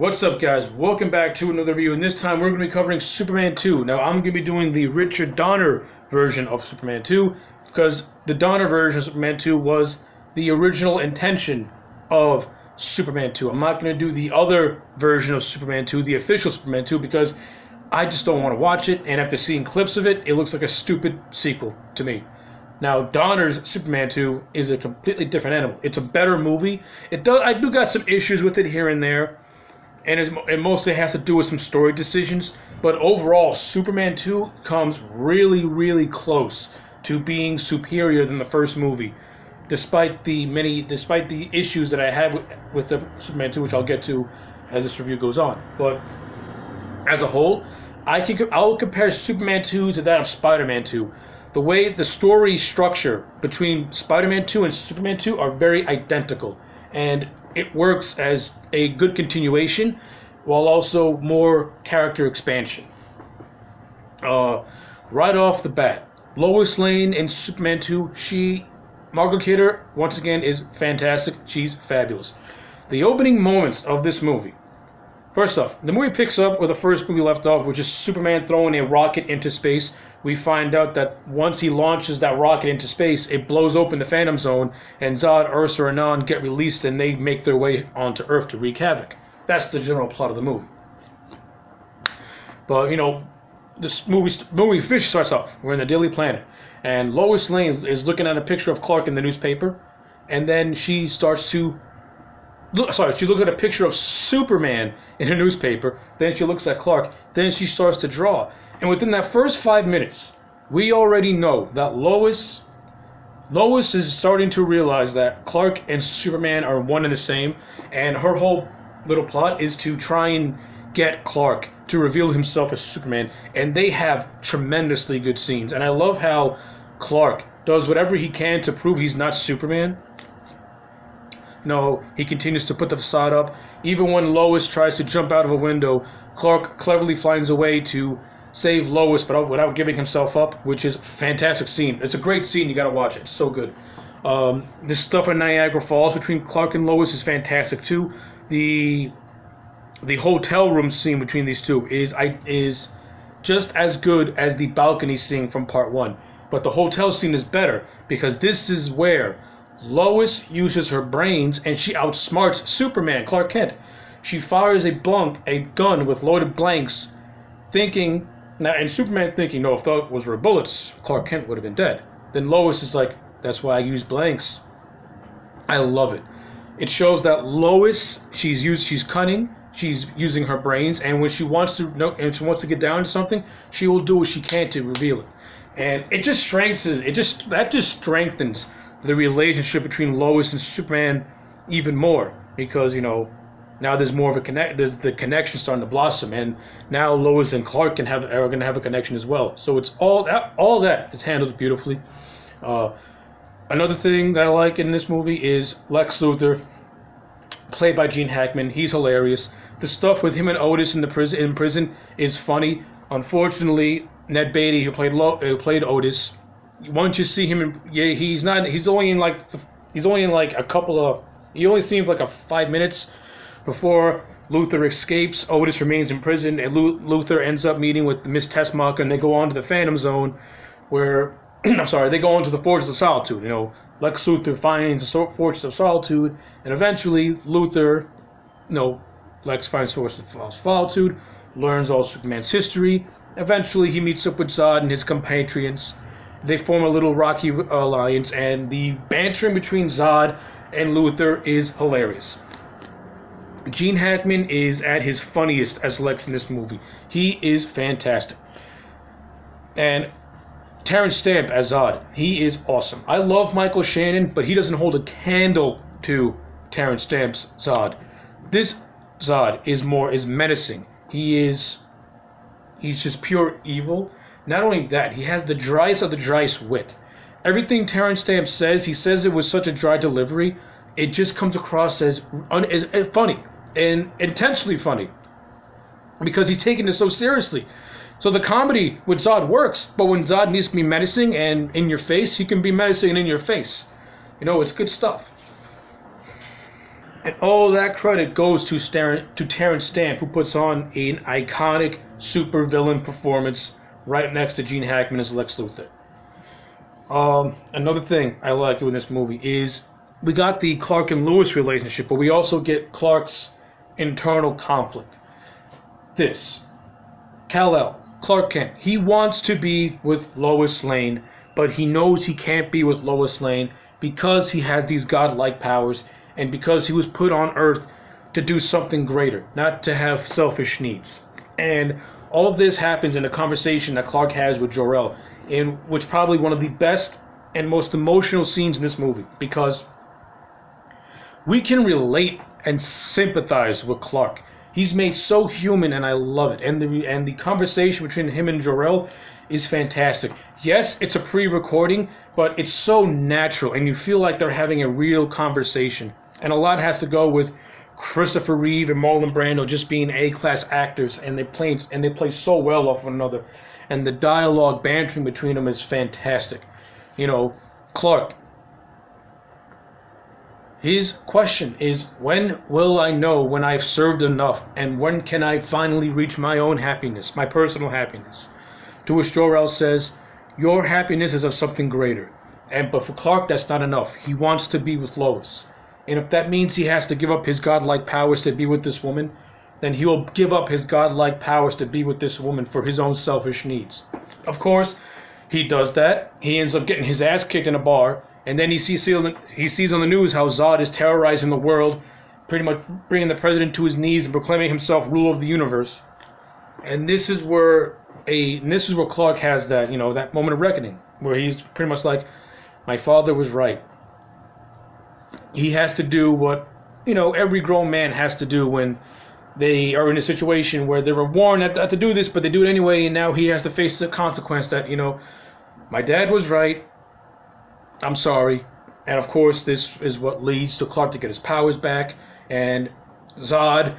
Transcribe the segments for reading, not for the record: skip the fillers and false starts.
What's up, guys? Welcome back to another review, and this time we're going to be covering Superman 2. Now, I'm going to be doing the Richard Donner version of Superman 2, because the Donner version of Superman 2 was the original intention of Superman 2. I'm not going to do the other version of Superman 2, the official Superman 2, because I just don't want to watch it, and after seeing clips of it, it looks like a stupid sequel to me. Now, Donner's Superman 2 is a completely different animal. It's a better movie. I do got some issues with it here and there, and it mostly has to do with some story decisions. But overall, Superman 2 comes really, really close to being superior than the first movie, despite the issues that I had with the Superman 2, which I'll get to as this review goes on. But as a whole, I'll compare Superman 2 to that of Spider-Man 2. The way the story structure between Spider-Man 2 and Superman 2 are very identical, and it works as a good continuation while also more character expansion. Right off the bat, Lois Lane in Superman 2, Margot Kidder, once again, is fantastic. She's fabulous. The opening moments of this movie. First off, the movie picks up where the first movie left off, which is Superman throwing a rocket into space. We find out that once he launches that rocket into space, it blows open the Phantom Zone, and Zod, Ursa, and Anon get released, and they make their way onto Earth to wreak havoc. That's the general plot of the movie. But, you know, this movie officially starts off. We're in the Daily Planet, and Lois Lane is looking at a picture of Clark in the newspaper, and then she starts to... she looks at a picture of Superman in her newspaper, then she looks at Clark, then she starts to draw. And within that first 5 minutes, we already know that Lois is starting to realize that Clark and Superman are one and the same, and her whole little plot is to try and get Clark to reveal himself as Superman, and they have tremendously good scenes. And I love how Clark does whatever he can to prove he's not Superman. No, he continues to put the facade up. Even when Lois tries to jump out of a window, Clark cleverly finds a way to save Lois but without giving himself up, which is a fantastic scene. It's a great scene. You gotta watch it. It's so good. This stuff in Niagara Falls between Clark and Lois is fantastic too. The hotel room scene between these two is just as good as the balcony scene from part 1. But the hotel scene is better because this is where Lois uses her brains and she outsmarts Superman, Clark Kent. She fires a gun with loaded blanks, and Superman thinking, no, if those were bullets, Clark Kent would have been dead. Then Lois is like, that's why I use blanks. I love it. It shows that Lois, she's cunning, she's using her brains, and when she wants to get down to something, she will do what she can to reveal it. And it just strengthens the relationship between Lois and Superman even more, because, you know, now there's more of a there's the connection starting to blossom, and now Lois and Clark are going to have a connection as well. So it's all that is handled beautifully. Another thing that I like in this movie is Lex Luthor, played by Gene Hackman. He's hilarious. The stuff with him and Otis in prison is funny. Unfortunately, Ned Beatty, who played Otis, once you see him, he only seems like 5 minutes before Luthor escapes. Otis remains in prison, and Luthor ends up meeting with Miss Tessmacher, and they go on to the Phantom Zone, where they go on to the Fortress of Solitude. You know, Lex Luthor finds the Fortress of Solitude, and eventually Lex finds the Fortress of Solitude, learns all Superman's history. Eventually, he meets up with Zod and his compatriots. They form a little rocky alliance, and the bantering between Zod and Luthor is hilarious. Gene Hackman is at his funniest as Lex in this movie. He is fantastic. And Terrence Stamp as Zod, he is awesome. I love Michael Shannon, but he doesn't hold a candle to Terrence Stamp's Zod. This Zod is menacing. He's just pure evil. Not only that, he has the driest of the driest wit. Everything Terrence Stamp says, he says it with such a dry delivery, it just comes across as funny, and intentionally funny, because he's taking it so seriously. So the comedy with Zod works, but when Zod needs to be menacing and in your face, he can be menacing and in your face. You know, it's good stuff. And all that credit goes to Terrence Stamp, who puts on an iconic supervillain performance right next to Gene Hackman as Lex Luthor. Another thing I like in this movie is we got the Clark and Lois relationship, but we also get Clark's internal conflict. This, Kal-El, Clark Kent, he wants to be with Lois Lane, but he knows he can't be with Lois Lane because he has these godlike powers and because he was put on Earth to do something greater, not to have selfish needs. And all this happens in a conversation that Clark has with JorEl, in which probably one of the best and most emotional scenes in this movie, because we can relate and sympathize with Clark. He's made so human, and I love it. And the conversation between him and JorEl is fantastic. Yes, it's a pre-recording, but it's so natural, and you feel like they're having a real conversation. And a lot has to go with Christopher Reeve and Marlon Brando just being A-class actors, and they play so well off one another. And the dialogue bantering between them is fantastic. You know, Clark, his question is, when will I know when I've served enough, and when can I finally reach my own happiness, my personal happiness? To which JorEl says, your happiness is of something greater. But for Clark, that's not enough. He wants to be with Lois. And if that means he has to give up his godlike powers to be with this woman, then he will give up his godlike powers to be with this woman for his own selfish needs. Of course, he does that. He ends up getting his ass kicked in a bar, and then he sees on the news how Zod is terrorizing the world, pretty much bringing the president to his knees and proclaiming himself ruler of the universe. And this is where Clark has that, that moment of reckoning, where he's pretty much like, my father was right. He has to do what, every grown man has to do when they are in a situation where they were warned not to do this, but they do it anyway, and now he has to face the consequence that, my dad was right, I'm sorry. And of course, this is what leads to Clark to get his powers back, and Zod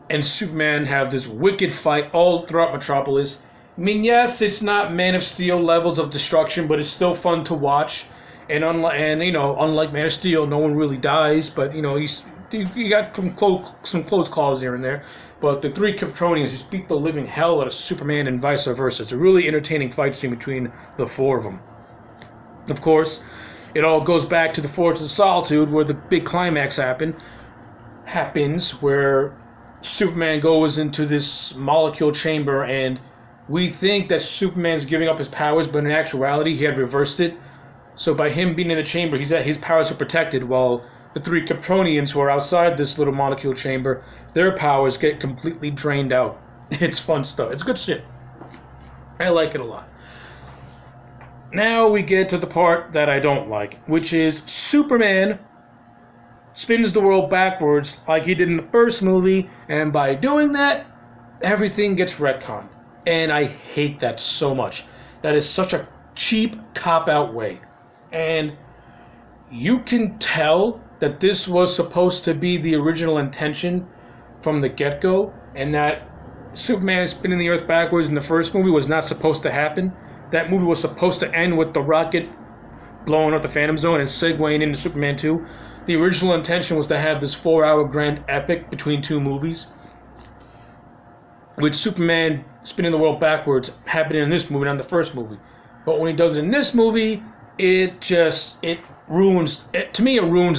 and Superman have this wicked fight all throughout Metropolis. I mean, yes, it's not Man of Steel levels of destruction, but it's still fun to watch. And unlike Man of Steel, no one really dies, but you got some close calls here and there. But the three Kryptonians just beat the living hell out of Superman and vice versa. It's a really entertaining fight scene between the four of them. Of course, it all goes back to the Fortress of Solitude, where the big climax happens, where Superman goes into this molecule chamber, and we think that Superman's giving up his powers, but in actuality, he had reversed it. So by him being in the chamber, his powers are protected, while the three Kryptonians who are outside this little molecule chamber, their powers get completely drained out. It's fun stuff. It's good shit. I like it a lot. Now we get to the part that I don't like, which is Superman spins the world backwards like he did in the first movie, and by doing that, everything gets retconned. And I hate that so much. That is such a cheap cop-out way. And you can tell that this was supposed to be the original intention from the get-go, and that Superman spinning the Earth backwards in the first movie was not supposed to happen. That movie was supposed to end with the rocket blowing up the Phantom Zone and segueing into Superman 2. The original intention was to have this 4-hour grand epic between two movies, with Superman spinning the world backwards happening in this movie, not the first movie. But when he does it in this movie, it ruins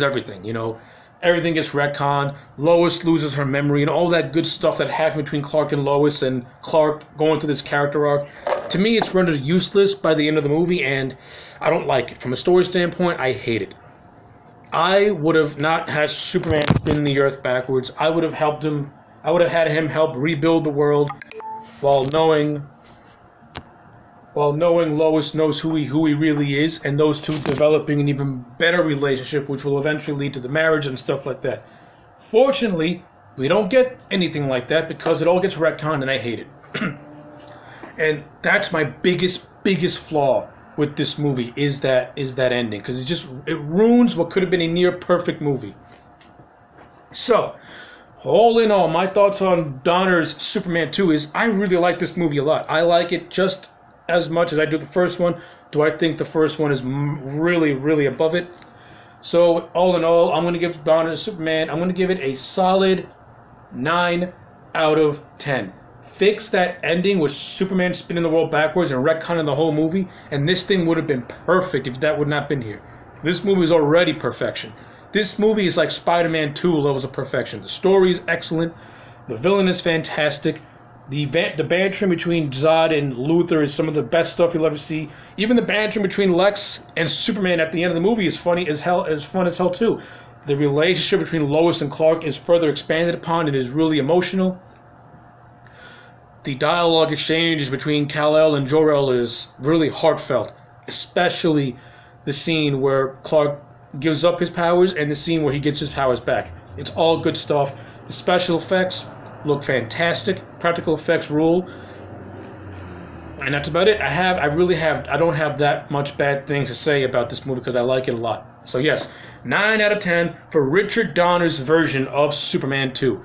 everything. Everything gets retconned. Lois loses her memory and all that good stuff that happened between Clark and Lois, and Clark going through this character arc. To me, it's rendered useless by the end of the movie, and I don't like it. From a story standpoint, I hate it. I would have not had Superman spin the Earth backwards. I would have helped him. I would have had him help rebuild the world, while knowing Lois knows who he really is, and those two developing an even better relationship, which will eventually lead to the marriage and stuff like that. Fortunately, we don't get anything like that because it all gets retconned, and I hate it. And that's my biggest flaw with this movie is that ending, because it ruins what could have been a near perfect movie. So, all in all, my thoughts on Donner's Superman 2 is I really like this movie a lot. I like it just as much as I do the first one. Do I think the first one is really, really above it? So all in all, I'm going to give Dawn of Superman, I'm going to give it a solid 9 out of 10. Fix that ending with Superman spinning the world backwards and retconning the whole movie, and this thing would have been perfect if that would not have been here. This movie is already perfection. This movie is like Spider-Man 2 levels of perfection. The story is excellent. The villain is fantastic. The bantering between Zod and Luthor is some of the best stuff you'll ever see. Even the bantering between Lex and Superman at the end of the movie is funny as hell, fun as hell too. The relationship between Lois and Clark is further expanded upon. It is really emotional. The dialogue exchanges between Kal-El and Jor-El is really heartfelt, especially the scene where Clark gives up his powers and the scene where he gets his powers back. It's all good stuff. The special effects look fantastic. Practical effects rule. And that's about it. I don't have that much bad things to say about this movie because I like it a lot. So yes, 9 out of 10 for Richard Donner's version of Superman 2.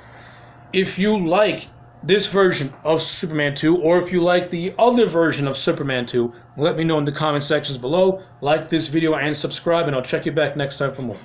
If you like this version of Superman 2, or if you like the other version of Superman 2, let me know in the comment sections below. Like this video and subscribe, and I'll check you back next time for more.